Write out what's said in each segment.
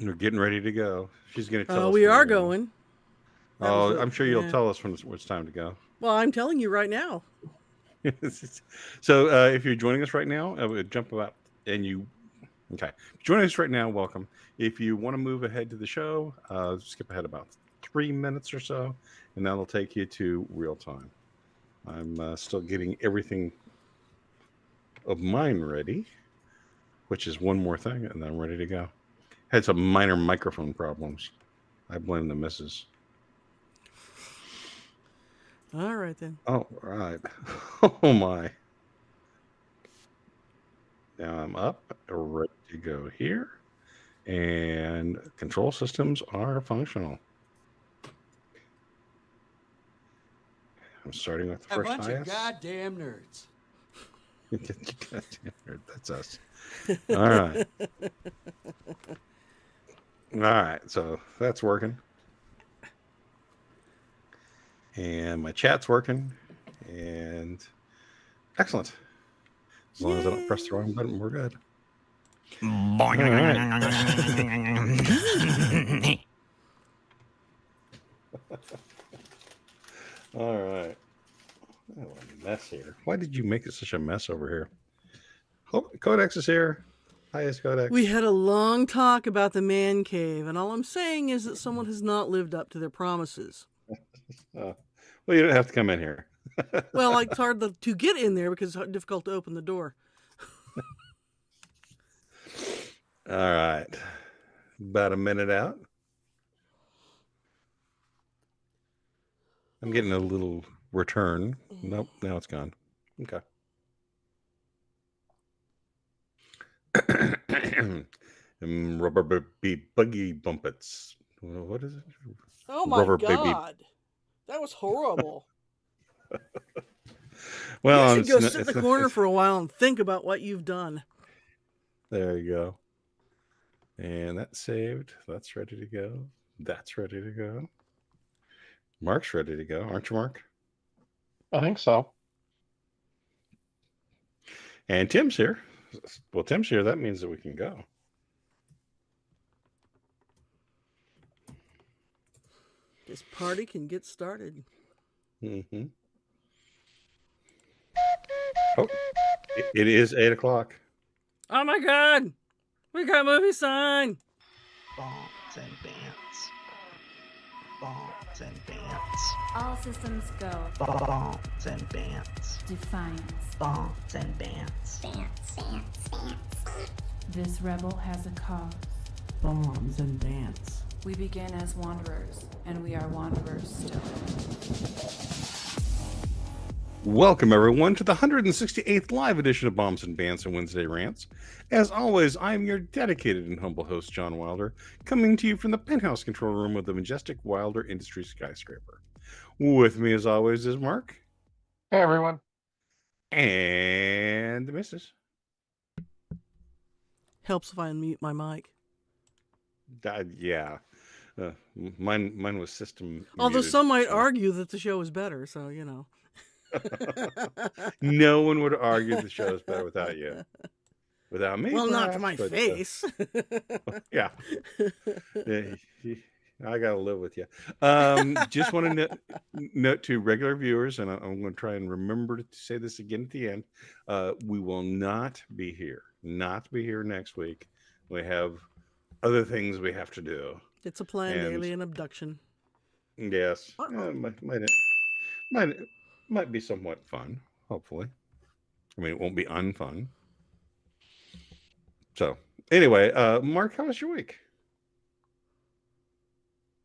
We're getting ready to go. She's going to tell us We when we're are going. going. That was Oh, the I'm sure you'll yeah. tell us when it's time to go. Well, I'm telling you right now. So if you're joining us right now, jump about and you okay. Joining us right now, welcome. If you want to move ahead to the show, skip ahead about 3 minutes or so, and that'll take you to real time. I'm still getting everything of mine ready, which is one more thing, and then I'm ready to go. Had some minor microphone problems. I blame the missus. All right then. Oh, right. Oh, my. Now I'm up, ready to go here, and control systems are functional. I'm starting with the A first bunch of highest. goddamn nerds. That's us. All right. All right. So that's working. And my chat's working. And excellent. As long as I don't press the wrong button, we're good. All right. All right. Oh, a mess here. Why did you make it such a mess over here? Oh, Codex is here. Highest Codex. We had a long talk about the man cave, and all I'm saying is that someone has not lived up to their promises. Well, you don't have to come in here. Well, it's hard to get in there because it's difficult to open the door. All right. About a minute out. I'm getting a little return. Nope, now it's gone. Okay. Rubber buggy bumpets. What is it? Oh my Rubber baby. god, that was horrible. Well, you should go sit in the corner for a while and think about what you've done. There you go. And that's saved. That's ready to go. That's ready to go. Mark's ready to go, aren't you, Mark? I think so. And Tim's here. Well, Tim's here. That means that we can go. This party can get started. Mm-hmm. Oh, it is 8:00. Oh my god! We got movie sign! Bants and Bants. Bants and Bants. All systems go. Bants and Bants. Defiance. Bants and Bants. This rebel has a cause. Bombs and Bants. We begin as wanderers, and we are wanderers still. Welcome, everyone, to the 168th live edition of Bombs and Bants and Wednesday Rants. As always, I am your dedicated and humble host, John Wilder, coming to you from the penthouse control room of the majestic Wilder Industries skyscraper. With me, as always, is Mark. Hey, everyone. And the missus. Helps if I unmute my mic. Yeah. Mine was system. Although muted, some might so. argue that the show is better, so you know. No one would argue the show is better without you. Without me. Well, perhaps, not to my but, face. Yeah. I got to live with you. Just want to note to regular viewers, and I'm going to try and remember to say this again at the end. We will not be here. Not be here next week. We have other things we have to do. It's a planned alien abduction. Yes. Might be somewhat fun, hopefully. I mean, it won't be unfun. So, anyway, Mark, how was your week?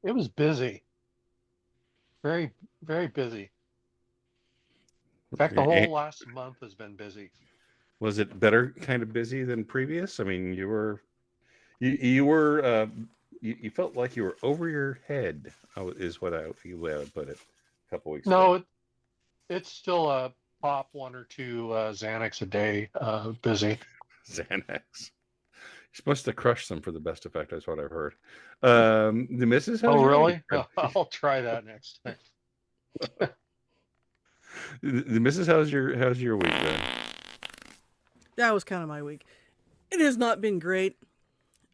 It was busy. Very, very busy. In fact, the whole last month has been busy. Was it better kind of busy than previous? I mean, you felt like you were over your head, is what I would put it a couple weeks ago. No, it's still a pop 1 or 2 Xanax a day busy. Xanax. You're supposed to crush them for the best effect, is what I've heard. The missus. Oh, really? I'll try that next time. The missus, how's your week been? That was kind of my week. It has not been great.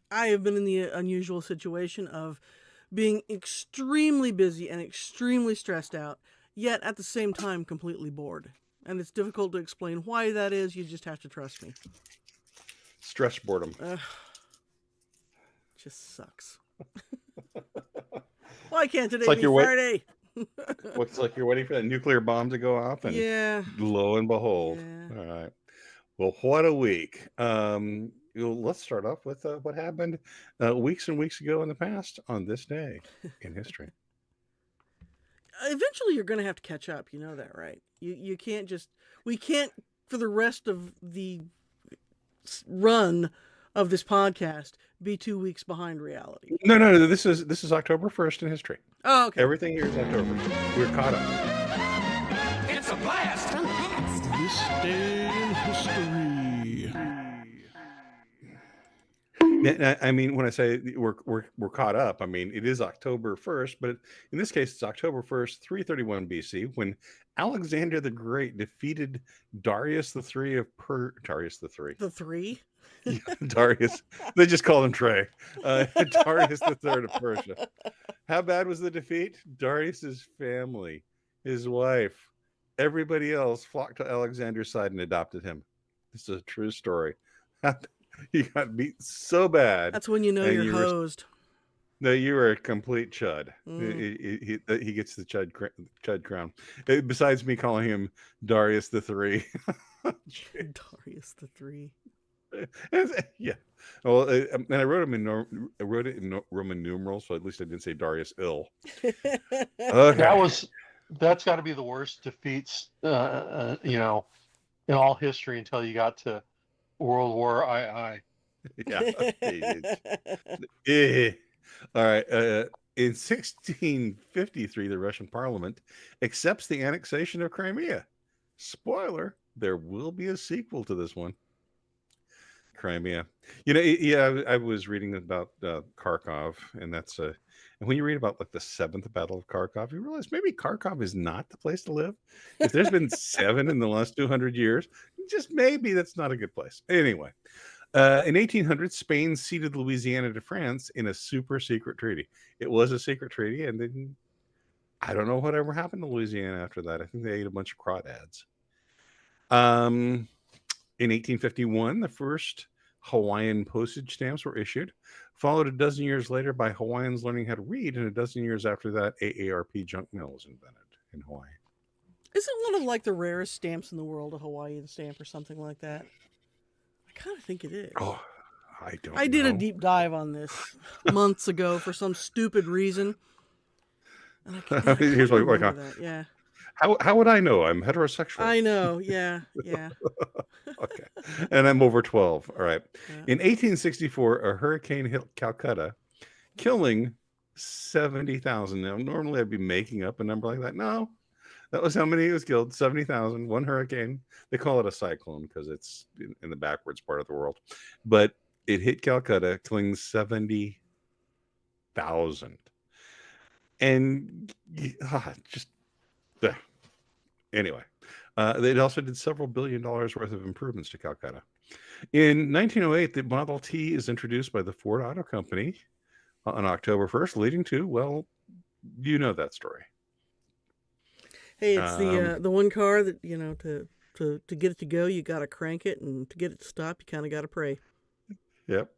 I have been in the unusual situation of being extremely busy and extremely stressed out, yet at the same time completely bored. And it's difficult to explain why that is. You just have to trust me. Stress boredom. Just sucks. Why can't today It's like be you're Friday? Looks like you're waiting for that nuclear bomb to go off, and Yeah. lo and behold. Yeah. All right. Well, what a week. Let's start off with what happened weeks and weeks ago in the past on this day in history. Eventually you're going to have to catch up. You know that, right? You can't just... We can't, for the rest of the run of this podcast, be 2 weeks behind reality. No. This is October 1st in history. Oh, okay. Everything here is October 1st. We're caught up. It's a blast from the past. This day in history. I mean, when I say we're caught up, I mean it is October 1st, but in this case, it's October 1st, 331 BC, when Alexander the Great defeated Darius the Three of Darius the Three. The three? Yeah, Darius. They just call him Trey. Darius the Third of Persia. How bad was the defeat? Darius's family, his wife, everybody else flocked to Alexander's side and adopted him. This is a true story. He got beat so bad. That's when you know you're hosed. No, you were a complete chud. He gets the chud crown. Besides me calling him Darius the Three. Darius the Three. Yeah. Well, and I wrote it in Roman numerals, so at least I didn't say Darius ill. Okay. That's got to be the worst defeats, in all history until you got to World War II. Yeah. All right. In 1653, the Russian Parliament accepts the annexation of Crimea. Spoiler: there will be a sequel to this one. Crimea. I was reading about Kharkov, and that's and when you read about like the 7th Battle of Kharkov, you realize maybe Kharkov is not the place to live. If there's been 7 in the last 200 years, just maybe that's not a good place. Anyway, in 1800, Spain ceded Louisiana to France in a super secret treaty. It was a secret treaty, and then I don't know whatever happened to Louisiana after that. I think they ate a bunch of crawdads. In 1851, the first Hawaiian postage stamps were issued, followed a dozen years later by Hawaiians learning how to read, and a dozen years after that, AARP junk mail was invented in Hawaii. Isn't one of like the rarest stamps in the world a Hawaiian stamp or something like that? I kind of think it is. Oh, I don't know. I did a deep dive on this months ago for some stupid reason. And Here's what we're that. Yeah. How would I know? I'm heterosexual. I know. Yeah. Okay. And I'm over 12. All right. Yeah. In 1864, a hurricane hit Calcutta, killing 70,000. Now, normally I'd be making up a number like that. No, that was how many was killed. 70,000. One hurricane. They call it a cyclone because it's in the backwards part of the world. But it hit Calcutta, killing 70,000. And anyway, it also did several $1 billion worth of improvements to Calcutta. In 1908, the Model T is introduced by the Ford Auto Company on October 1st, leading to, well, you know that story. Hey, it's the one car that, to get it to go, you got to crank it, and to get it to stop, you kind of got to pray. Yep.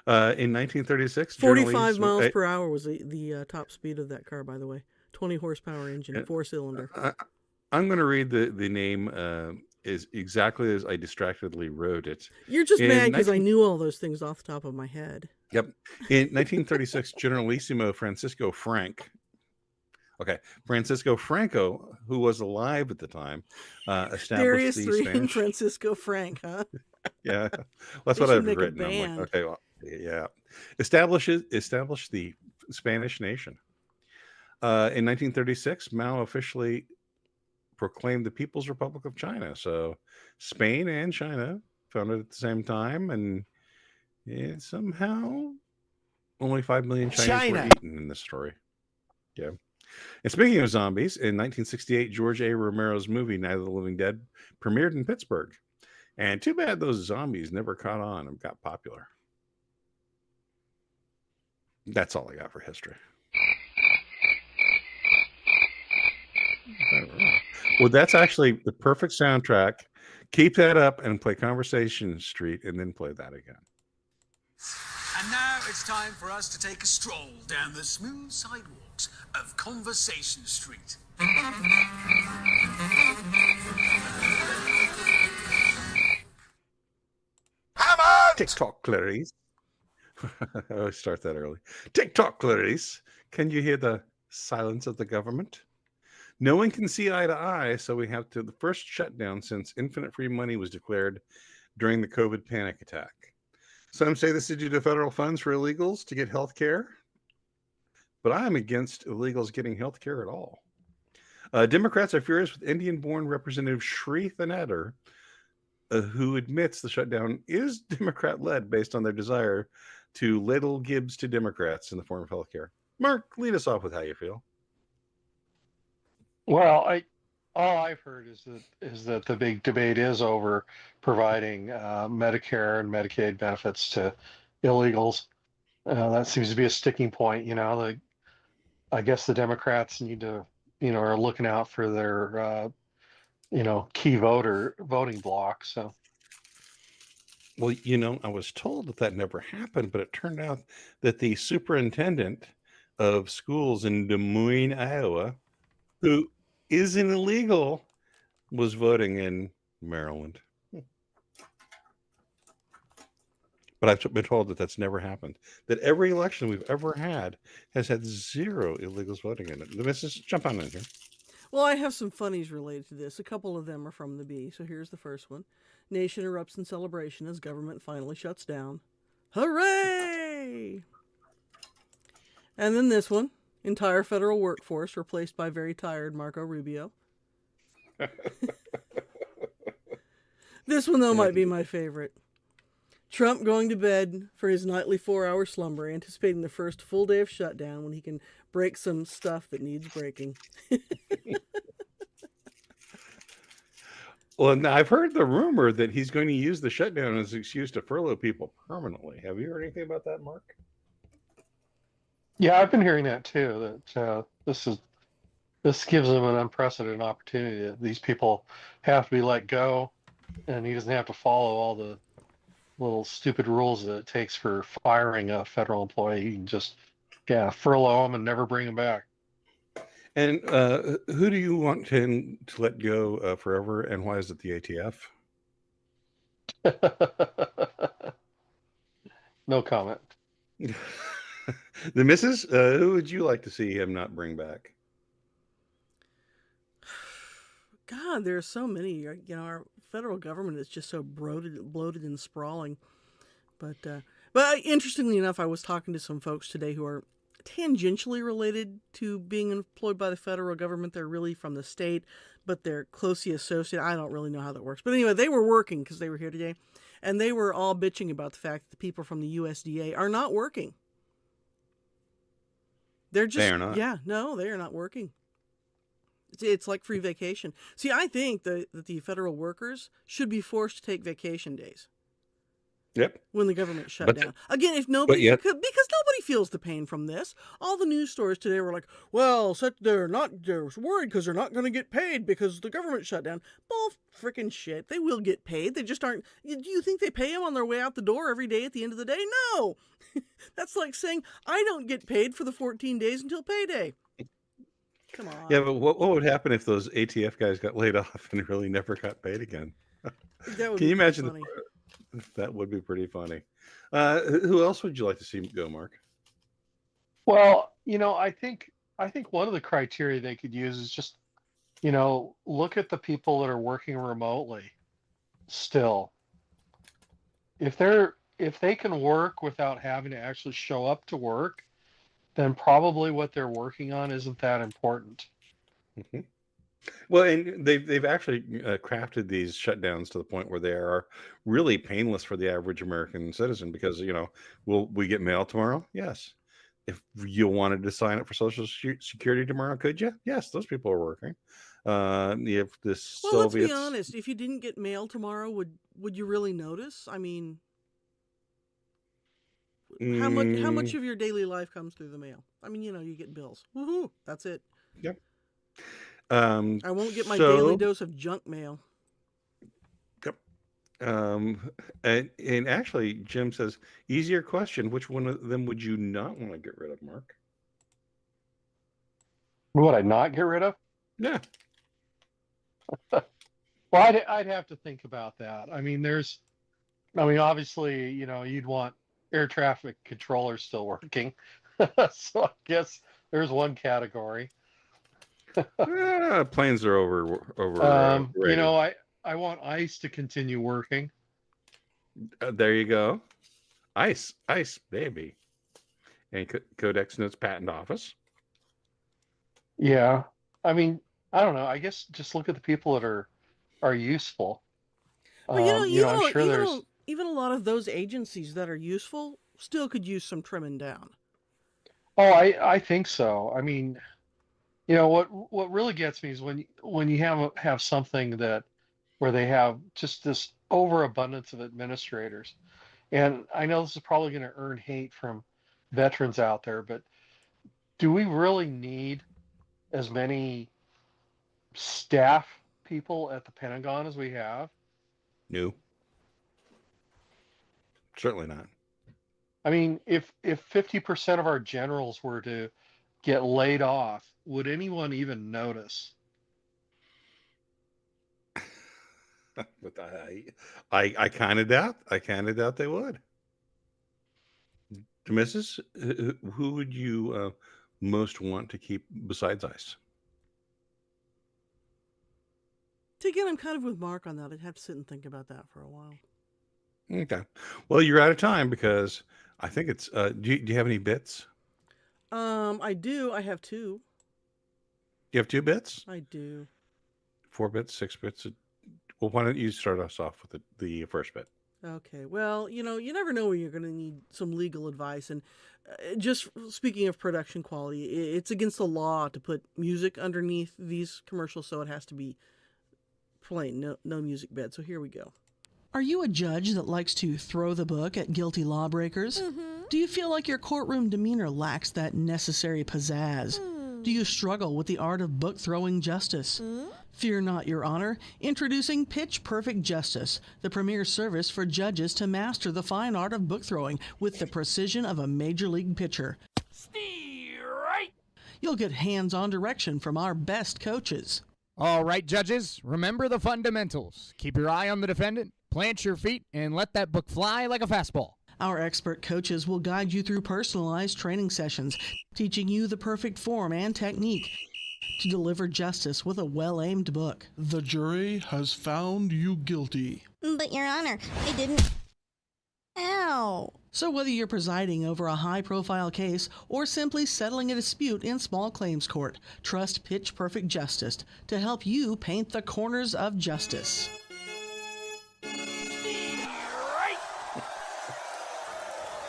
In 1936, 45 miles per hour was the top speed of that car, by the way. 20 horsepower engine, 4-cylinder. I'm going to read the name is exactly as I distractedly wrote it. You're just mad because I knew all those things off the top of my head. Yep. In 1936, Generalissimo Francisco Franco, who was alive at the time, established Darius the Three Spanish... and Francisco Frank, huh? Yeah, that's what I've written. I'm like, okay, well, yeah. Established the Spanish nation. In 1936, Mao officially proclaimed the People's Republic of China. So Spain and China founded at the same time, and somehow only 5 million Chinese were eaten in this story. Yeah. And speaking of zombies, in 1968, George A. Romero's movie Night of the Living Dead premiered in Pittsburgh. And too bad those zombies never caught on and got popular. That's all I got for history. Well, that's actually the perfect soundtrack. Keep that up and play Conversation Street and then play that again. And now it's time for us to take a stroll down the smooth sidewalks of Conversation Street. TikTok, Clarice. I always start that early. TikTok, Clarice. Can you hear the silence of the government? No one can see eye to eye, so we have to the first shutdown since infinite free money was declared during the COVID panic attack. Some say this is due to federal funds for illegals to get health care, but I'm against illegals getting health care at all. Democrats are furious with Indian-born Representative Shri Thanetter, who admits the shutdown is Democrat-led based on their desire to ladle Gibbs to Democrats in the form of health care. Mark, lead us off with how you feel. Well, all I've heard is that the big debate is over providing Medicare and Medicaid benefits to illegals. That seems to be a sticking point. I guess the Democrats need to, are looking out for their, key voting bloc. So, Well, I was told that never happened, but it turned out that the superintendent of schools in Des Moines, Iowa, who is an illegal, was voting in Maryland. But I've been told that that's never happened. That every election we've ever had has had 0 illegals voting in it. Let's just jump on in here. Well, I have some funnies related to this. A couple of them are from the Bee, so here's the first one. Nation erupts in celebration as government finally shuts down. Hooray! And then this one. Entire federal workforce replaced by very tired Marco Rubio. This one, though, might be my favorite. Trump going to bed for his nightly 4-hour slumber, anticipating the first full day of shutdown when he can break some stuff that needs breaking. Well, now I've heard the rumor that he's going to use the shutdown as an excuse to furlough people permanently. Have you heard anything about that, Mark? yeah, I've been hearing that too. That this gives him an unprecedented opportunity. These people have to be let go, and he doesn't have to follow all the little stupid rules that it takes for firing a federal employee. He can just, furlough them and never bring them back. And who do you want to let go forever, and why is it the ATF? No comment. The missus, who would you like to see him not bring back? God, there are so many. Our federal government is just so bloated and sprawling. But interestingly enough, I was talking to some folks today who are tangentially related to being employed by the federal government. They're really from the state, but they're closely associated. I don't really know how that works. But anyway, they were working because they were here today, and they were all bitching about the fact that the people from the USDA are not working. They are not? Yeah, no, they are not working. It's like free vacation. See, I think that the federal workers should be forced to take vacation days. Yep. When the government shut down. Again, because nobody feels the pain from this. All the news stories today were like, well, they're worried because they're not going to get paid because the government shut down. Bull freaking shit. They will get paid. They just aren't. Do you think they pay them on their way out the door every day at the end of the day? No. That's like saying, I don't get paid for the 14 days until payday. Come on. Yeah, but what would happen if those ATF guys got laid off and really never got paid again? Can you imagine? Funny. That would be pretty funny. Who else would you like to see go, Mark? Well, I think one of the criteria they could use is just, look at the people that are working remotely still. If they can work without having to actually show up to work, then probably what they're working on isn't that important. Mm-hmm. Well, and they've actually crafted these shutdowns to the point where they are really painless for the average American citizen because, will we get mail tomorrow? Yes. If you wanted to sign up for Social Security tomorrow, could you? Yes, those people are working. If the Soviets... let's be honest. If you didn't get mail tomorrow, would you really notice? I mean, How much Mm, of your daily life comes through the mail? I mean, you get bills. Woohoo! That's it. yep. I won't get my daily So, dose of junk mail. yep. And actually, Jim says, easier question. Which one of them would you not want to get rid of, Mark? Would I not get rid of? Yeah. Well, I'd have to think about that. I mean, obviously, you'd want air traffic controllers still working. So I guess there's one category. Planes are overrated. I want ICE to continue working. There you go. Ice, baby. And Codex Notes Patent Office. Yeah. I mean, I don't know. I guess just look at the people that are useful. Well, I'm sure there's. even a lot of those agencies that are useful still could use some trimming down. Oh, I think so. I mean, what really gets me is when you have something where they have just this overabundance of administrators. And I know this is probably going to earn hate from veterans out there, but do we really need as many staff people at the Pentagon as we have? No, certainly not. I mean, if 50% of our generals were to get laid off, would anyone even notice? But I kind of doubt. I kind of doubt they would. Mrs., who would you most want to keep besides Ice? So again, I'm kind of with Mark on that. I'd have to sit and think about that for a while. Okay. Well, you're out of time because I think it's. Do you have any bits? I do. I have two. You have 2 bits? I do. 4 bits, 6 bits? Well, why don't you start us off with the first bit? Okay. Well, you never know when you're going to need some legal advice. And just speaking of production quality, it's against the law to put music underneath these commercials, so it has to be plain, no music bed. So here we go. Are you a judge that likes to throw the book at guilty lawbreakers? Mm-hmm. Do you feel like your courtroom demeanor lacks that necessary pizzazz? Do you struggle with the art of book-throwing justice? Fear not, Your Honor. Introducing Pitch Perfect Justice, the premier service for judges to master the fine art of book-throwing with the precision of a major league pitcher. Right. You'll get hands-on direction from our best coaches. All right, judges, remember the fundamentals. Keep your eye on the defendant, plant your feet, and let that book fly like a fastball. Our expert coaches will guide you through personalized training sessions, teaching you the perfect form and technique to deliver justice with a well-aimed book. The jury has found you guilty. But, Your Honor, I didn't. Ow. So whether you're presiding over a high-profile case or simply settling a dispute in small claims court, trust Pitch Perfect Justice to help you paint the corners of justice.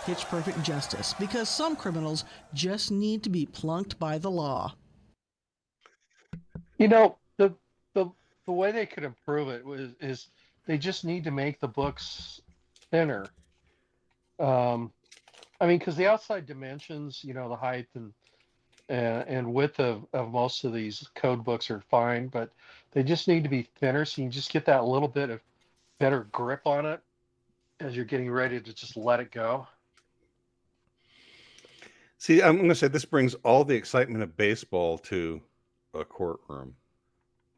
Pitch Perfect Justice, because some criminals just need to be plunked by the law. The way they could improve it is they just need to make the books thinner. I mean, because the outside dimensions, the height and width of most of these code books are fine, but they just need to be thinner so you just get that little bit of better grip on it as you're getting ready to just let it go. See, I'm going to say this brings all the excitement of baseball to a courtroom.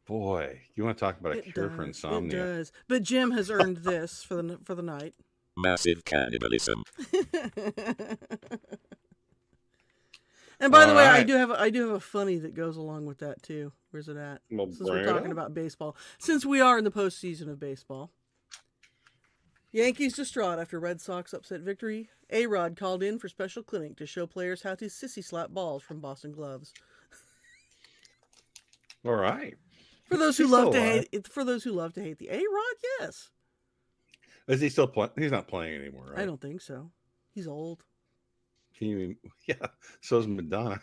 Boy, you want to talk about a cure for insomnia? It does. But Jim has earned this for the night. Massive cannibalism. And by the way, I do have a funny that goes along with that too. Where's it at? Well, since we're talking about baseball, since we are in the postseason of baseball, Yankees distraught after Red Sox upset victory. A-Rod called in for special clinic to show players how to sissy slap balls from Boston gloves. All right. For those who love to hate the A-Rod, yes. Is he still playing? He's not playing anymore, right? I don't think so. He's old. Can you? Yeah. So is Madonna.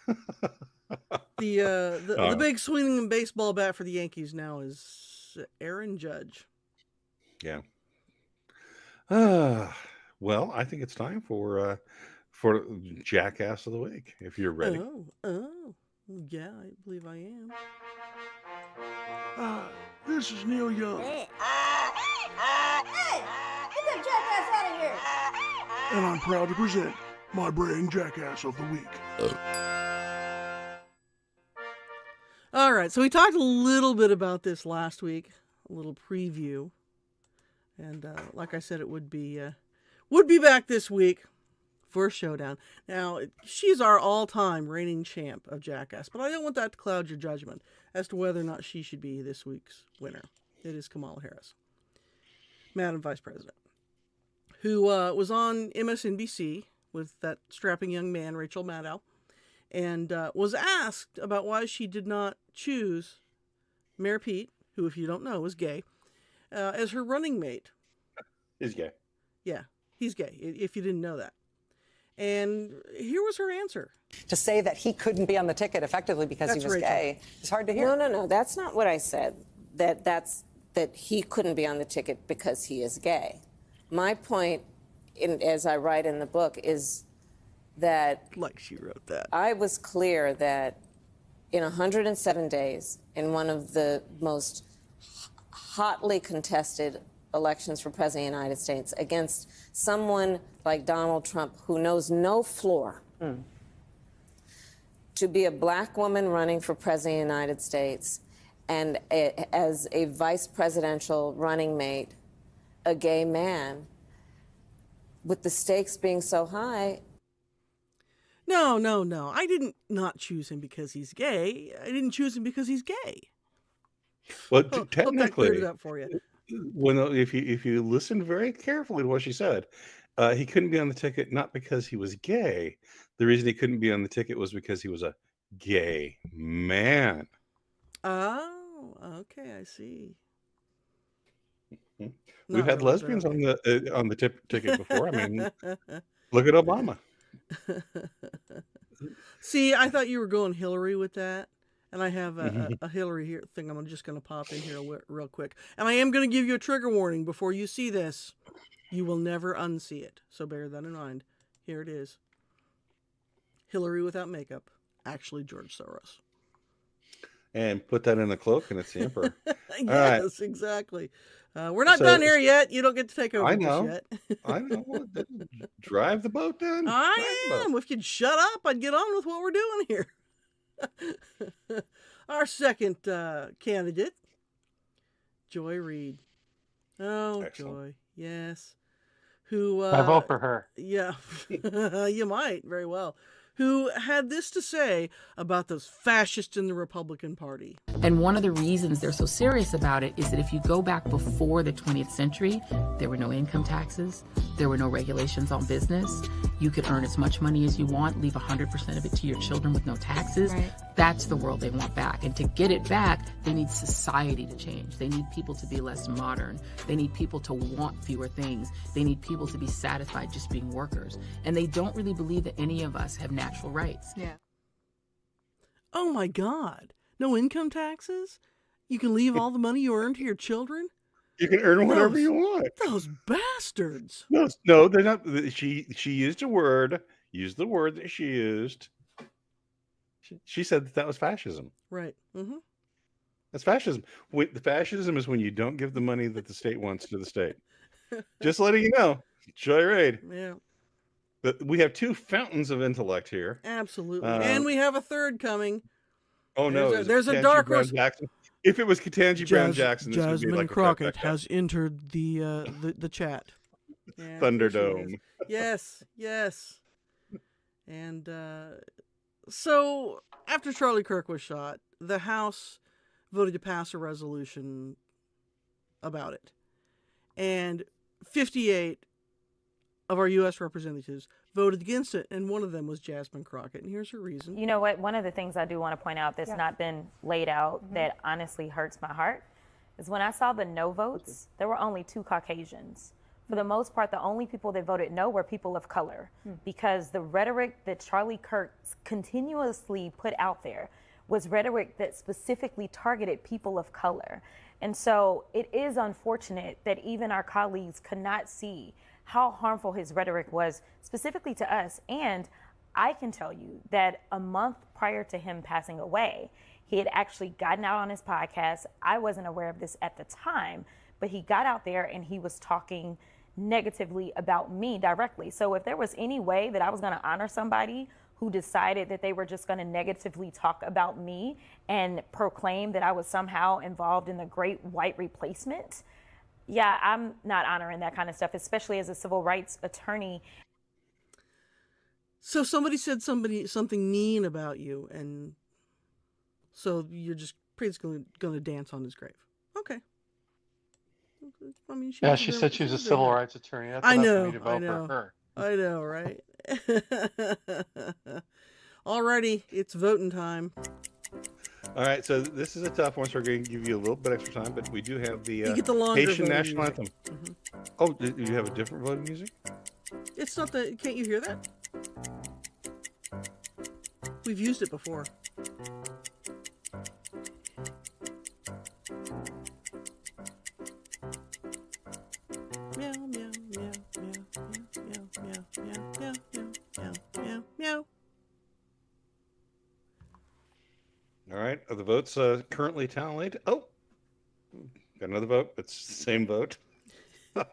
The big swinging baseball bat for the Yankees now is Aaron Judge. Yeah. Well, I think it's time for for Jackass of the Week, if you're ready. Oh, yeah, I believe I am. This is Neil Young, Hey, get that jackass out of here! and I'm proud to present my brain Jackass of the Week. All right, so we talked a little bit about this last week, a little preview, and like I said, it would be back this week for a showdown. Now, she's our all-time reigning champ of Jackass, but I don't want that to cloud your judgment as to whether or not she should be this week's winner. It is Kamala Harris, Madam Vice President, who was on MSNBC with that strapping young man, Rachel Maddow, and was asked about why she did not choose Mayor Pete, who, if you don't know, is gay, as her running mate. Is gay. Yeah, he's gay, if you didn't know that. And here was her answer. To say that he couldn't be on the ticket effectively because That's he was Rachel. gay is hard to hear. No, that's not what I said. That he couldn't be on the ticket because he is gay. My point, as I write in the book, is that... Like she wrote that. I was clear that in 107 days, in one of the most hotly contested elections for President of the United States, against someone like Donald Trump who knows no floor, to be a black woman running for President of the United States and as a vice presidential running mate, a gay man, with the stakes being so high. No. I didn't not choose him because he's gay. I didn't choose him because he's gay. Well, Hope that technically, cleared it up for you. if you listen very carefully to what she said, he couldn't be on the ticket not because he was gay. The reason he couldn't be on the ticket was because he was a gay man. Oh, okay, I see. We've had lesbians on the ticket before. I mean, look at Obama. See, I thought you were going Hillary with that. And I have a Hillary here thing I'm just going to pop in here real quick. And I am going to give you a trigger warning before you see this. You will never unsee it. So bear that in mind. Here it is. Hillary without makeup. Actually, George Soros. And put that in a cloak and it's the emperor. Yes, exactly. We're not done here yet. You don't get to take over I know. this yet. I know. Drive the boat then. I am. If you'd shut up, I'd get on with what we're doing here. Our second candidate, Joy Reid. Oh, excellent. Joy, yes. Who I vote for her. Yeah, you might very well. Who had this to say about those fascists in the Republican Party. And one of the reasons they're so serious about it is that if you go back before the 20th century, there were no income taxes, there were no regulations on business. You could earn as much money as you want, leave 100% of it to your children with no taxes. Right. That's the world they want back. And to get it back, they need society to change. They need people to be less modern. They need people to want fewer things. They need people to be satisfied just being workers. And they don't really believe that any of us have natural rights. Yeah. Oh my God. No income taxes? You can leave all the money you earn to your children? You can earn whatever you want. Those bastards. No, they're not. She used the word that she used. She said that was fascism. Right. Mm-hmm. That's fascism. The fascism is when you don't give the money that the state wants to the state. Just letting you know. Joy Reid. Yeah. But we have two fountains of intellect here. Absolutely. And we have a third coming. Oh, no. There's a dark horse. If it was Ketanji Brown Jackson, this would be like Crockett has entered the chat. Yeah, Thunderdome. Yes. And so after Charlie Kirk was shot, the House voted to pass a resolution about it. And 58 of our U.S. representatives voted against it, and one of them was Jasmine Crockett, and here's her reason. You know what? One of the things I do want to point out that's not been laid out that honestly hurts my heart is when I saw the no votes, there were only 2 Caucasians. For the most part, the only people that voted no were people of color because the rhetoric that Charlie Kirk continuously put out there was rhetoric that specifically targeted people of color. And so it is unfortunate that even our colleagues could not see how harmful his rhetoric was specifically to us. And I can tell you that a month prior to him passing away, he had actually gotten out on his podcast. I wasn't aware of this at the time, but he got out there and he was talking negatively about me directly. So if there was any way that I was going to honor somebody who decided that they were just going to negatively talk about me and proclaim that I was somehow involved in the great white replacement, yeah, I'm not honoring that kind of stuff, especially as a civil rights attorney. So somebody said something mean about you, and so you're just basically going to dance on his grave. Okay. I mean, she said she was a civil rights attorney. That's enough for me to vote for her. I know, right? Alrighty, it's voting time. All right, so this is a tough one, so we're going to give you a little bit extra time, but we do have the, you get the longer Haitian national music. anthem. Mm-hmm. Oh, do you have a different voting music? It's not the. Can't you hear that? We've used it before. Meow, meow, meow, meow, meow, meow, meow, meow, meow, meow, meow, meow. All right, are the votes currently tallied? Oh, got another vote. It's the same vote. I'm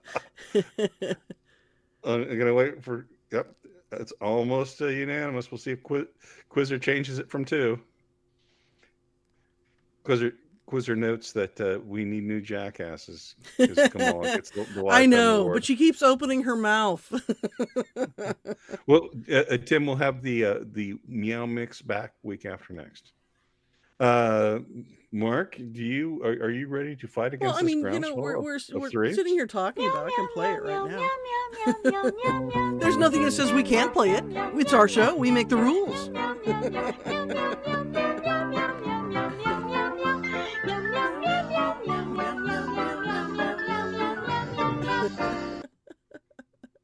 going to wait for, yep, it's almost unanimous. We'll see if Quizzer changes it from 2. Quizzer notes that we need new jackasses. Kamala gets the I know, award. but she keeps opening her mouth. Well, Tim will have the meow mix back week after next. Mark, are you ready to fight against this groundswell we're of 3? sitting here talking about it. I can play it right now. There's nothing that says we can't play it. It's our show. We make the rules.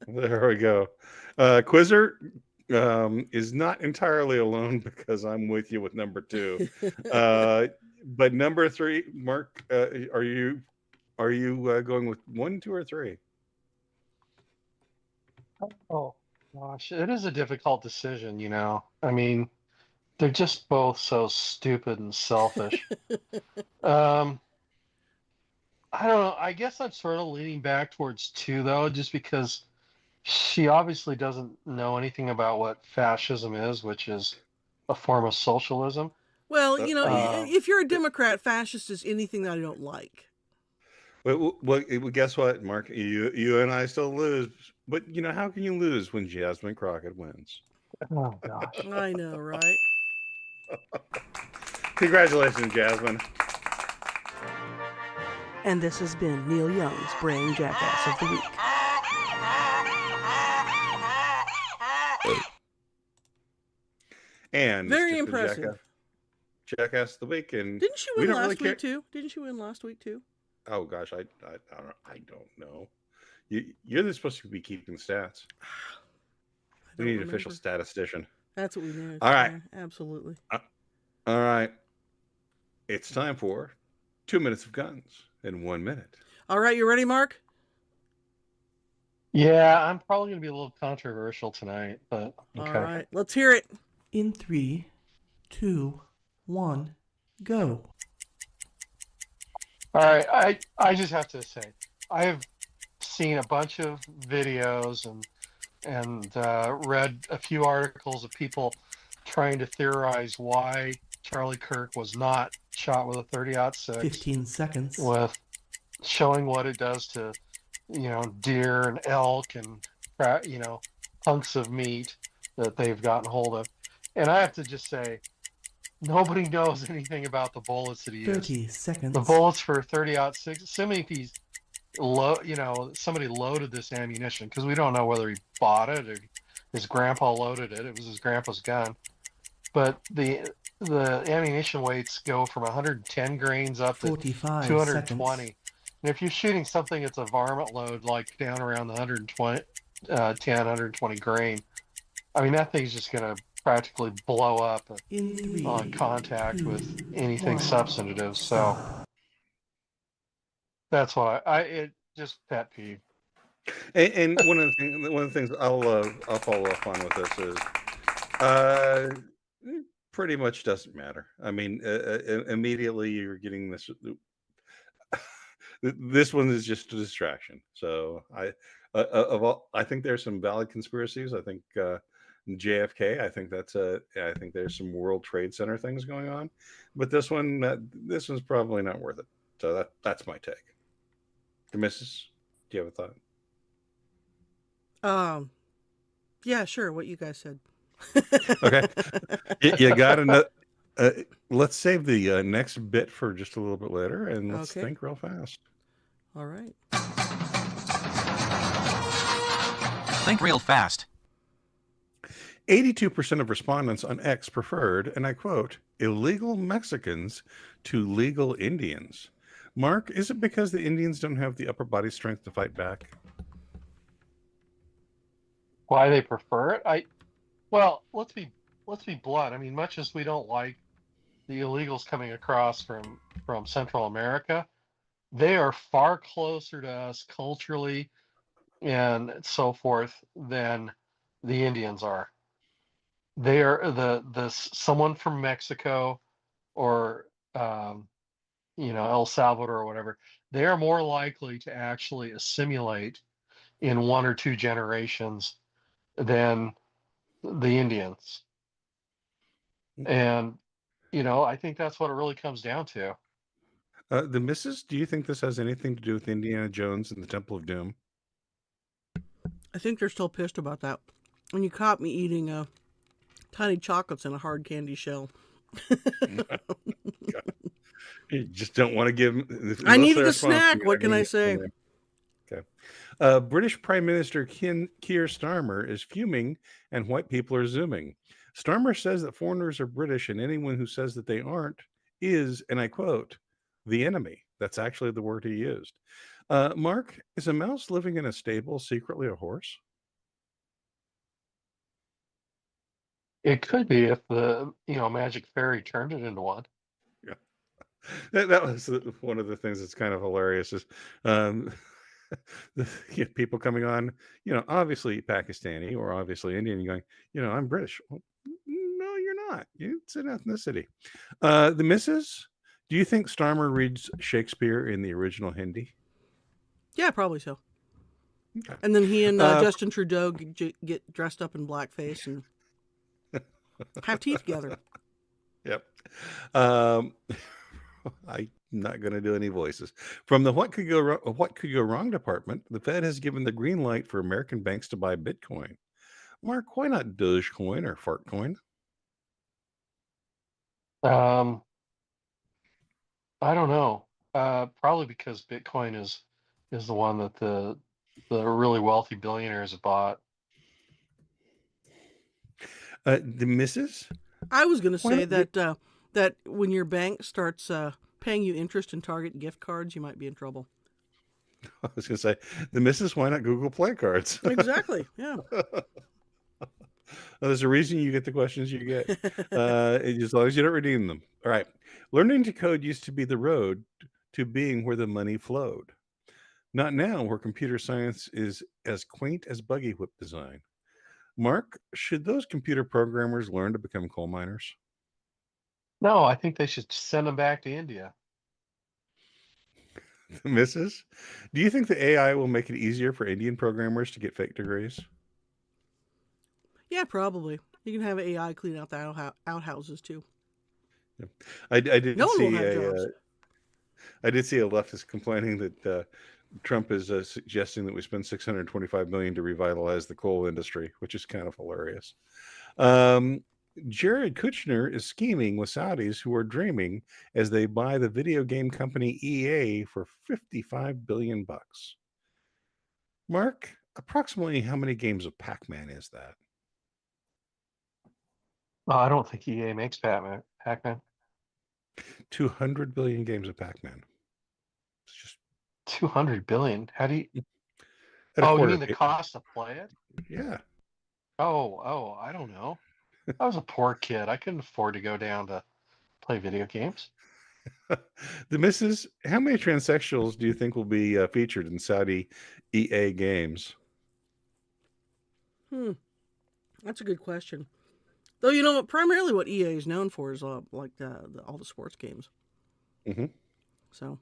There we go. Quizzer is not entirely alone because I'm with you with number 2. But number 3, Mark, are you going with 1, 2, or 3? Oh gosh, it is a difficult decision, you know. I mean, they're just both so stupid and selfish. I don't know. I guess I'm sort of leaning back towards 2, though, just because she obviously doesn't know anything about what fascism is, which is a form of socialism. Well, if you're a Democrat, fascist is anything that I don't like. Well, guess what, Mark? You and I still lose. But, how can you lose when Jasmine Crockett wins? Oh, gosh. I know, right? Congratulations, Jasmine. And this has been Neil Young's Brain Jackass of the Week. And very impressive. Jackass of the Week. And didn't she win last week too? Didn't she win last week too? Oh gosh, I don't know. You're supposed to be keeping stats. We need an official statistician. That's what we need. All right, absolutely. All right, it's time for 2 minutes of guns in 1 minute. All right, you ready, Mark? Yeah, I'm probably going to be a little controversial tonight, but okay. All right, let's hear it. In 3, 2, 1, go. All right, I just have to say, I have seen a bunch of videos and read a few articles of people trying to theorize why Charlie Kirk was not shot with a 30-06. 15 seconds. With showing what it does to, deer and elk and, hunks of meat that they've gotten hold of. And I have to just say, nobody knows anything about the bullets that he used. 30 seconds. The bullets for 30-06, assuming he's somebody loaded this ammunition, because we don't know whether he bought it or his grandpa loaded it. It was his grandpa's gun. But the ammunition weights go from 110 grains up to 220. Seconds. And if you're shooting something that's a varmint load, like down around the 120 grain, I mean, that thing's just going to practically blow up on contact with anything substantive. So that's why it just pet peeve. And one of the things I'll follow up on with this is it pretty much doesn't matter. I mean, immediately you're getting this. This one is just a distraction. So I think there's some valid conspiracies. I think JFK. I think there's some World Trade Center things going on, but this one's probably not worth it. So that's my take. Mrs., do you have a thought? Yeah, sure. What you guys said. Okay, you got another. Let's save the next bit for just a little bit later, and let's Okay. think real fast. All right. Think real fast. 82% of respondents on X preferred, and I quote, illegal Mexicans to legal Indians. Mark, is it because the Indians don't have the upper body strength to fight back? Why they prefer it? Well, let's be blunt. I mean, much as we don't like the illegals coming across from Central America, they are far closer to us culturally and so forth than the Indians are. They are the someone from Mexico or El Salvador or whatever. They are more likely to actually assimilate in 1 or 2 generations than the Indians. And I think that's what it really comes down to. The missus, do you think this has anything to do with Indiana Jones and the Temple of Doom? I think they're still pissed about that. When you caught me eating tiny chocolates in a hard candy shell. You just don't want to give. I needed a snack. What can I say? Okay. British Prime Minister Keir Starmer is fuming, and white people are zooming. Starmer says that foreigners are British, and anyone who says that they aren't is, and I quote, the enemy. That's actually the word he used. Mark, is a mouse living in a stable secretly a horse? It could be if the magic fairy turned it into one. Yeah, that was one of the things that's kind of hilarious. Is people coming on, obviously Pakistani or obviously Indian, going, I'm British. Well, no, you're not. It's an ethnicity. The missus, do you think Starmer reads Shakespeare in the original Hindi? Yeah, probably so. Okay. And then he and Justin Trudeau get dressed up in blackface and have tea together. Yep. I'm not going to do any voices. From the what could go wrong department, the Fed has given the green light for American banks to buy Bitcoin. Mark, why not Dogecoin or Fartcoin? I don't know. Probably because Bitcoin is the one that the really wealthy billionaires have bought. The missus? I was going to say that when your bank starts paying you interest in Target gift cards, you might be in trouble. I was going to say, the missus, why not Google Play cards? Exactly, yeah. There's a reason you get the questions you get, as long as you don't redeem them. All right. Learning to code used to be the road to being where the money flowed. Not now, where computer science is as quaint as buggy whip design. Mark, should those computer programmers learn to become coal miners? No, I think they should send them back to India. Mrs., do you think the AI will make it easier for Indian programmers to get fake degrees? Yeah, probably. You can have AI clean out the outhouses too. Yeah. I did no see one will have jobs. I did see a leftist complaining that Trump is suggesting that we spend $625 million to revitalize the coal industry, which is kind of hilarious. Jared Kushner is scheming with Saudis who are dreaming as they buy the video game company EA for $55 billion. Mark, approximately how many games of Pac-Man is that? I don't think EA makes Pac-Man. 200 billion games of Pac-Man. It's just 200 billion. How do you? You mean the cost to play it? Yeah. Oh, I don't know. I was a poor kid. I couldn't afford to go down to play video games. The missus, how many transsexuals do you think will be featured in Saudi EA games? That's a good question. Though, you know what? Primarily what EA is known for is like all the sports games. Mm-hmm. So,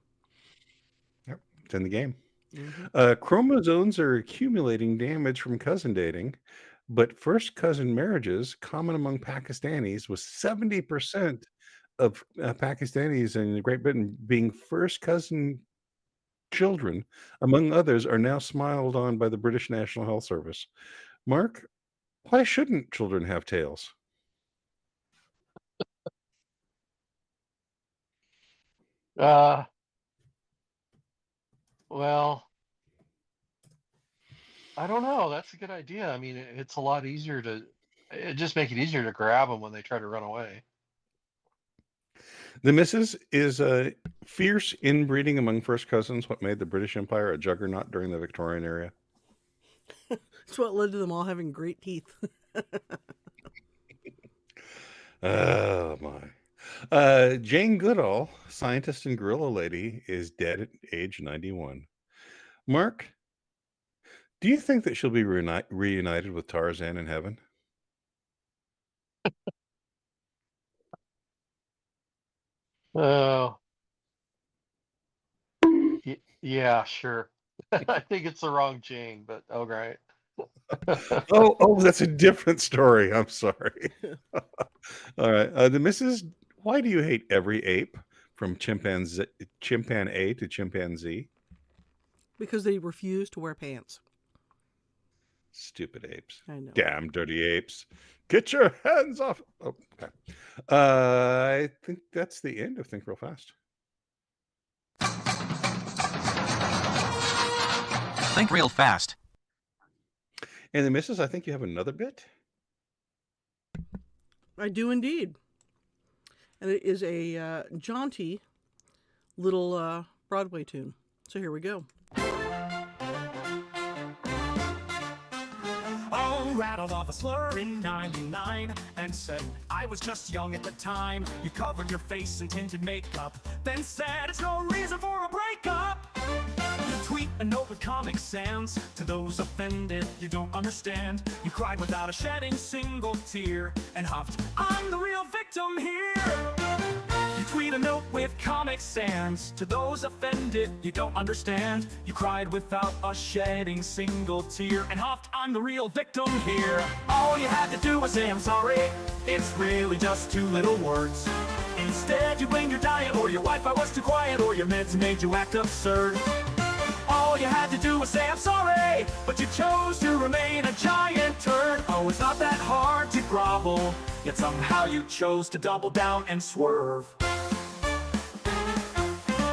Yep, it's in the game. mhm. Chromosomes are accumulating damage from cousin dating, but first cousin marriages, common among Pakistanis, with 70% of Pakistanis in Great Britain being first cousin children, among others, are now smiled on by the British National Health Service. Mark, why shouldn't children have tails? Well, I don't know. That's a good idea. I mean, it's a lot easier to, it just make it easier to grab them when they try to run away. The missus is fierce inbreeding among first cousins what made the British Empire a juggernaut during the Victorian era. It's what led to them all having great teeth. Oh my. Jane Goodall, scientist and gorilla lady, is dead at age 91. Mark, do you think that she'll be reunited with Tarzan in heaven? Oh, yeah, sure. I think it's the wrong Jane, but oh, right. Oh, that's a different story. I'm sorry. All right. The missus, why do you hate every ape from chimpanzee to chimpanzee? Because they refuse to wear pants. Stupid apes. I know. Damn dirty apes. Get your hands off. Oh, okay. I think that's the end of Think Real Fast. Think real fast. And the missus, I think you have another bit. I do indeed. And it is a jaunty little Broadway tune. So here we go. Oh, rattled off a slur in 99 and said, I was just young at the time. You covered your face in tinted makeup, then said it's no reason for a breakup. You tweet a note with Comic Sans to those offended you don't understand. You cried without a shedding single tear and huffed, I'm the real victim here. You tweet a note with Comic Sans to those offended you don't understand. You cried without a shedding single tear and huffed, I'm the real victim here. All you had to do was say I'm sorry. It's really just two little words. Instead you blamed your diet or your Wi-Fi was too quiet or your meds made you act absurd. All you had to do was say I'm sorry, but you chose to remain a giant turd. Oh, it's not that hard to grovel, yet somehow you chose to double down and swerve.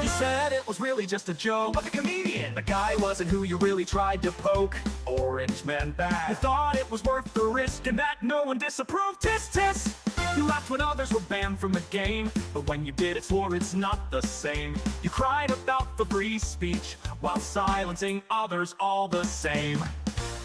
You said it was really just a joke, like a comedian. The guy wasn't who you really tried to poke. Orange man bad. You thought it was worth the risk and that no one disapproved. Tis tis. You laughed when others were banned from the game, but when you did it, swore it's not the same. You cried about the free speech while silencing others all the same.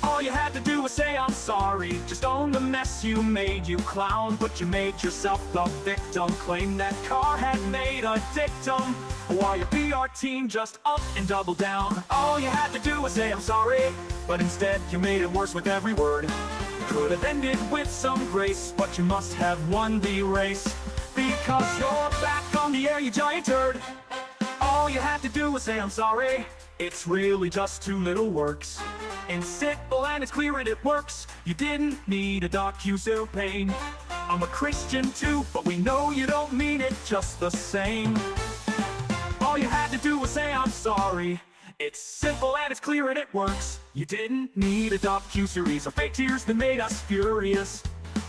All you had to do was say I'm sorry. Just own the mess you made, you clown. But you made yourself the victim. Claim that car had made a dictum, while your PR team just up and double down. All you had to do was say I'm sorry, but instead you made it worse with every word. Could have ended with some grace, but you must have won the race. Because you're back on the air, you giant turd. All you had to do was say I'm sorry. It's really just two little works. It's simple and it's clear and it works. You didn't need a docu-pain. I'm a Christian too, but we know you don't mean it just the same. All you had to do was say I'm sorry. It's simple and it's clear and it works. You didn't need a docu-series or fake tears that made us furious,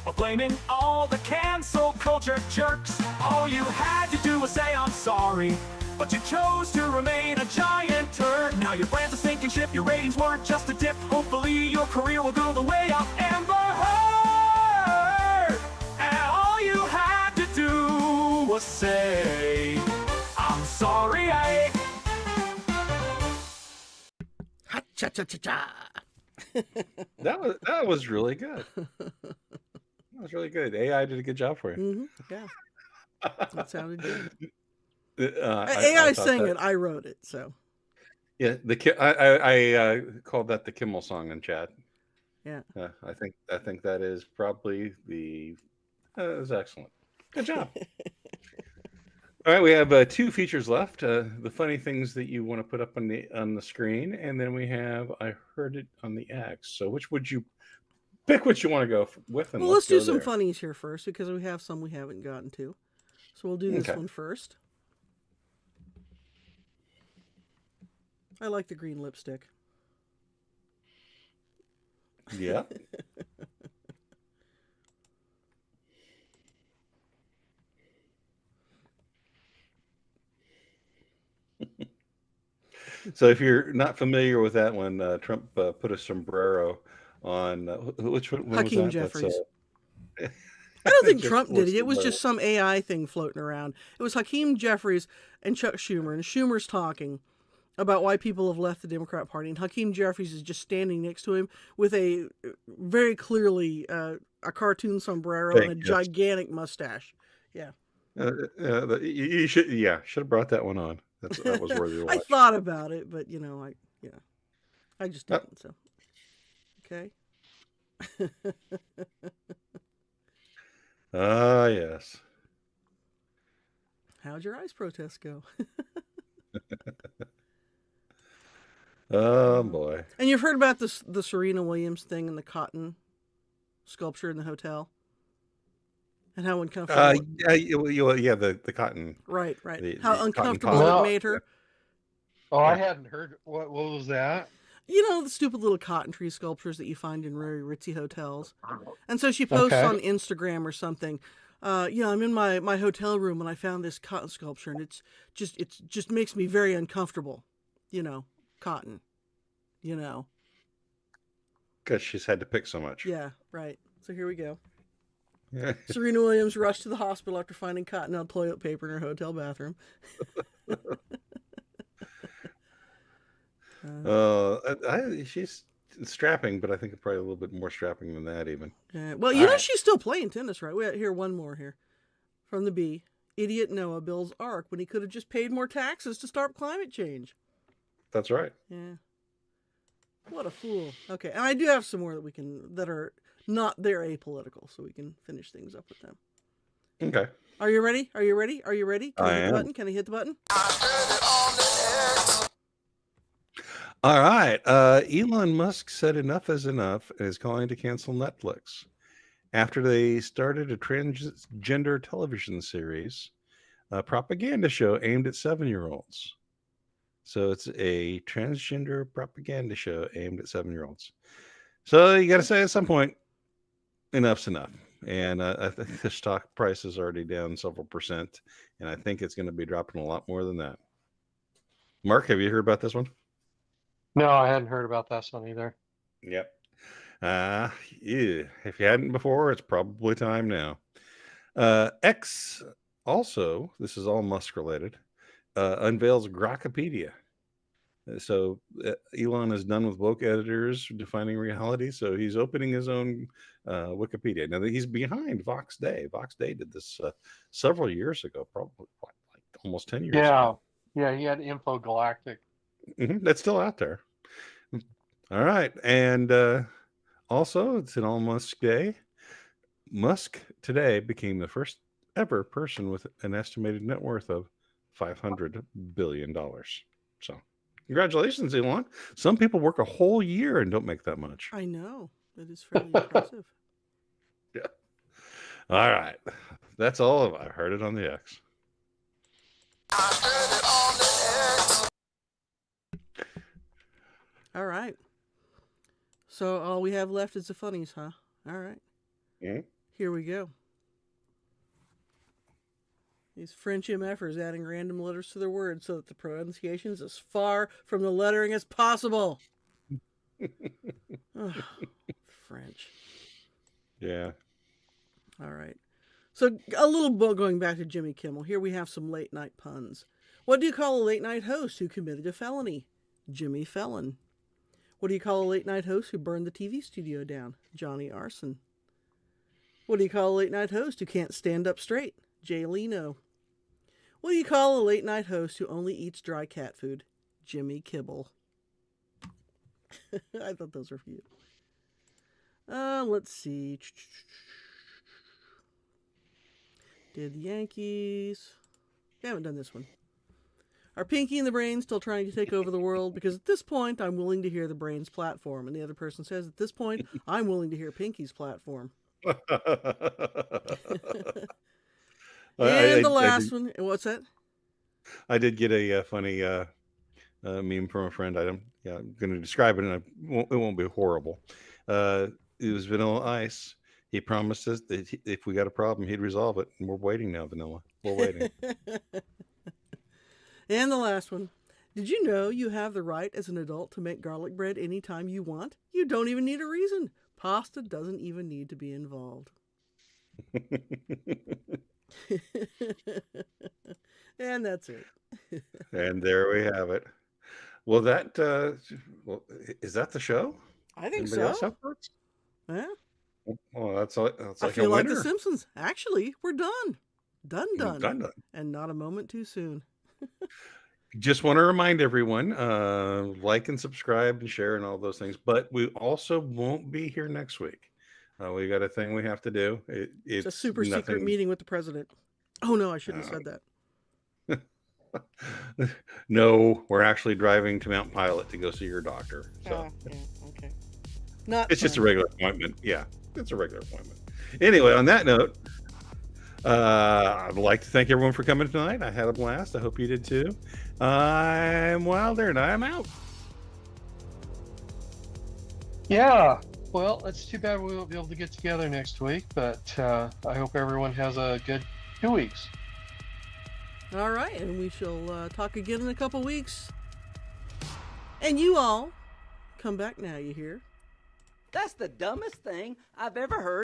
or blaming all the cancel culture jerks. All you had to do was say I'm sorry, but you chose to remain a giant turd. Now your brand's a sinking ship, your ratings weren't just a dip. Hopefully your career will go the way of Amber Heard. And all you had to do was say I'm sorry. Ha-cha-cha-cha-cha. That was really good. That was really good. AI did a good job for you. Yeah. That sounded good. AI I thought sang that, it. I wrote it. So yeah, I called that the Kimmel song in chat. yeah. I think that is probably the that was excellent. Good job. All right, we have two features left. The funny things that you want to put up on the screen, and then we have I heard it on the X. So which would you pick? What you want to go with, and Well, let's let's do go some there. funnies here first because we have some we haven't gotten to. So we'll do this Okay. one first. I like the green lipstick. Yeah. So if you're not familiar with that one, Trump put a sombrero on which one was Hakeem that? Jeffries. That's I don't think just Trump did it. It listed was by- just some AI thing floating around. It was Hakeem Jeffries and Chuck Schumer, and Schumer's talking about why people have left the Democrat Party, and Hakeem Jeffries is just standing next to him with a very clearly a cartoon sombrero and a gigantic mustache. Yeah. You should have brought that one on. That was worthy to watch. I thought about it, but I just didn't. So okay. Ah, yes. How'd your ice protest go? Oh boy. And you've heard about the Serena Williams thing and the cotton sculpture in the hotel, and how uncomfortable. Yeah, the cotton. Right. The How cotton uncomfortable pot. it made her. Oh, I hadn't heard. What was that? You know, the stupid little cotton tree sculptures that you find in very ritzy hotels. And so she posts on Instagram or something. I'm in my hotel room and I found this cotton sculpture, and it just makes me very uncomfortable. Cotton. Because she's had to pick so much. Yeah, right. So here we go. Yeah. Serena Williams rushed to the hospital after finding cotton toilet paper in her hotel bathroom. She's strapping, but I think probably a little bit more strapping than that even. Well, she's still playing tennis, right? We have here one more here from the Bee. Idiot Noah builds Ark when he could have just paid more taxes to stop climate change. That's right. Yeah. What a fool. Okay, and I do have some more that are not they're apolitical, so we can finish things up with them. Okay. Are you ready? Can I hit am. the button? Can I hit the button? All right. Elon Musk said enough is enough and is calling to cancel Netflix after they started a transgender television series, a propaganda show aimed at 7-year-olds. So it's a transgender propaganda show aimed at 7-year-olds. So you got to say at some point, enough's enough. And I think the stock price is already down several percent, and I think it's going to be dropping a lot more than that. Mark, have you heard about this one? No, I hadn't heard about this one either. Yep. Yeah. If you hadn't before, it's probably time now. X also, this is all Musk related, unveils Grokpedia. So Elon is done with woke editors defining reality, so he's opening his own Wikipedia. Now he's behind Vox Day. Vox Day did this several years ago, probably like almost 10 years ago. Yeah, he had Info Galactic. That's still out there. All right, and also it's an all Musk Day. Musk today became the first ever person with an estimated net worth of $500 billion. So congratulations, Elon. Some people work a whole year and don't make that much. I know. That is fairly impressive. Yeah. All right. That's all of it. I heard it on the X. All right. So all we have left is the funnies, huh? All right. Mm-hmm. Here we go. These French MFers adding random letters to their words so that the pronunciation is as far from the lettering as possible. Oh, French. Yeah. All right. So a little bit going back to Jimmy Kimmel. Here we have some late night puns. What do you call a late night host who committed a felony? Jimmy Fallon. What do you call a late night host who burned the TV studio down? Johnny Arson. What do you call a late night host who can't stand up straight? Jay Leno. What do you call a late night host who only eats dry cat food? Jimmy Kibble. I thought those were for you. Let's see. Did the Yankees. I haven't done this one. Are Pinky and the Brain still trying to take over the world? Because at this point, I'm willing to hear the Brain's platform. And the other person says, at this point, I'm willing to hear Pinky's platform. And the last one. What's that? I did get a funny meme from a friend. I'm going to describe it, and it won't be horrible. It was Vanilla Ice. He promised us that if we got a problem, he'd resolve it. And we're waiting now, Vanilla. We're waiting. And the last one. Did you know you have the right as an adult to make garlic bread anytime you want? You don't even need a reason. Pasta doesn't even need to be involved. And that's it. And there we have it. Well, is that the show? I think Anybody else so. have thoughts? Yeah. Well, that's like I feel a like The winner. Simpsons. Actually, we're done. Done. Done. And not a moment too soon. Just want to remind everyone, like and subscribe and share and all those things. But we also won't be here next week. We got a thing we have to do. It's a super secret meeting with the president. Oh, no, I shouldn't have said that. No, we're actually driving to Mount Pilot to go see your doctor. So yeah, okay. it's just a regular appointment. Yeah, it's a regular appointment. Anyway, on that note, I'd like to thank everyone for coming tonight. I had a blast. I hope you did too. I'm Wilder, and I'm out. Yeah. Well, it's too bad we won't be able to get together next week, but I hope everyone has a good 2 weeks. All right, and we shall talk again in a couple weeks. And you all, come back now, you hear? That's the dumbest thing I've ever heard.